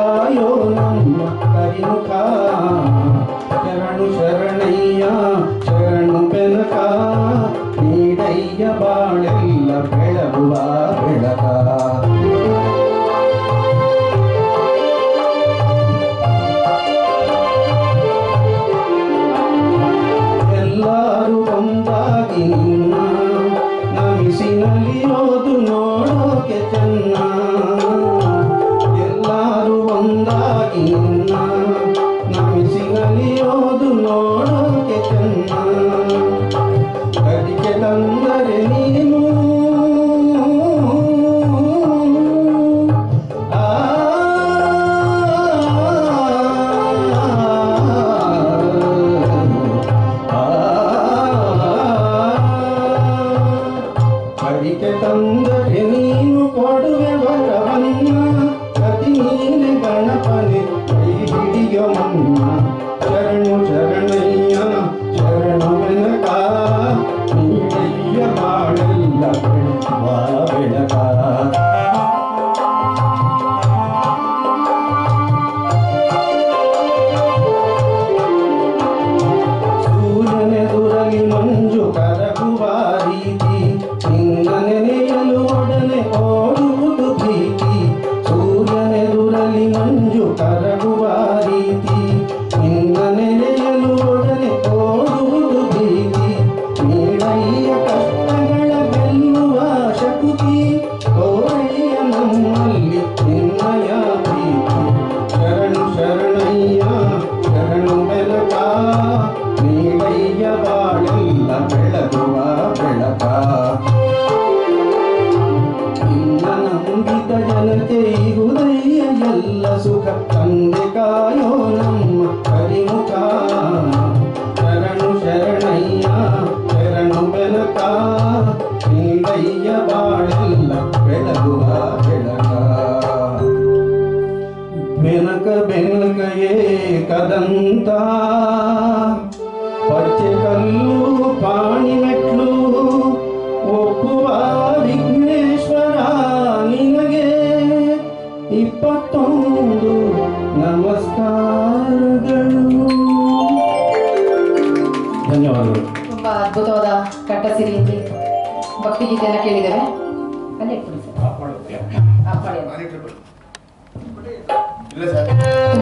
ಕಾಯೋ ನಮ್ಮ ಕರಿಮುಖ ಶರಣು ಶರಣಯ್ಯ ಶರಣು ಬೆನಕ ನೀಡಯ್ಯ ಬಾಳೆಲ್ಲ ಬೆಳಗುವ ಬೆಳಕ ಎಲ್ಲರೂ ಒಂದಾಗಿ ನಿನ್ನ ನಮಿಸಿ ನಲಿಯೋದು ನೋಡೋಕೆ ಚೆನ್ನ ಎಲ್ಲರೂ ಒಂದಾಗಿ ನಿನ್ನ ನಮಿಸಿ ನಲಿಯೋದು ನೋಡೋಕೆ ಚೆನ್ನ ಕದಿಕೆ ತಂದರೆ ನೀನು ಕಡಿಕೆ ತಂದರೆ ನೀನು ಕೊಡುವೆ ವರವನ್ನ ಕದಿ ನೀನೆ ಗಣಪನೆ ಕೈ ಹಿಡಿಯೋ ಮನ್ನ ಶರಣು ಶರಣಯ್ಯ ಶರಣು ಬೆನಕ ನೀಡಯ್ಯ ಬಾಳೆಲ್ಲ ಬೆಳಗುವ ಬೆಳಕ ಸೂರ್ಯನೆದುರಲಿ ಮಂಜು ಕರಗುವ ರೀತಿ ನಿನ್ನ ನೆನೆಯಲು ಒಡನೆ ಓಡುವುದು ಪ್ರೀತಿ ಸೂರ್ಯನೆದುರಲಿ ಮಂಜು ಕರಗುವ ರೀತಿ ನಿನ್ನ ನೆನೆಯಲು ಒಡನೆ ಓಡುವುದು ಪ್ರೀತಿ ನೀಡಯ್ಯ ಕಷ್ಟಗಳ ಗೆಲ್ಲುವ ಶಕುತಿ ತೋರಯ್ಯ ನಮ್ಮಲ್ಲಿ ನಿನ್ನಯ ಪ್ರೀತಿ ಶರಣು ಶರಣಯ್ಯ ಶರಣು ಬೆನಕ ನೀಡಯ್ಯ ಬಾಳೆಲ್ಲ ಬೆಳಗುವ ಬೆಳಕ ನಂಬಿದ ಜನತೆ ಹೃದಯ ಎಲ್ಲ ಸುಖ ತಂದೆ ಕಾಯೋ ನಮ್ಮ ಕರಿಮುಖ ಶರಣು ಶರಣಯ್ಯ ಶರಣು ಬೆನಕ ನೀಡಯ್ಯ ಬಾಳೆಲ್ಲ ಬೆಳಗುವ ಬೆಳಕ ಬೆನಕ ಬೆನಕ ಏಕದಂತ ಪಚ್ಚೆ ಕಲ್ಲು ಪಾಣಿ ಮೆಟ್ಲು ಒಪ್ಪುವ ವಿಘ್ನೇಶ್ವರ ನಿನಗೆ 21 ನಮಸ್ಕಾರಗಳು. ಧನ್ಯವಾದಗಳು. ತುಂಬಾ ಅದ್ಭುತವಾದ ಕಂಠಸಿರಿಯಲ್ಲಿ ಭಕ್ತಿಗೀತೆಯನ್ನು ಕೇಳಿದ್ದೇವೆ. ಅಲ್ಲೇ ಕೊಡಿ ಸರ್.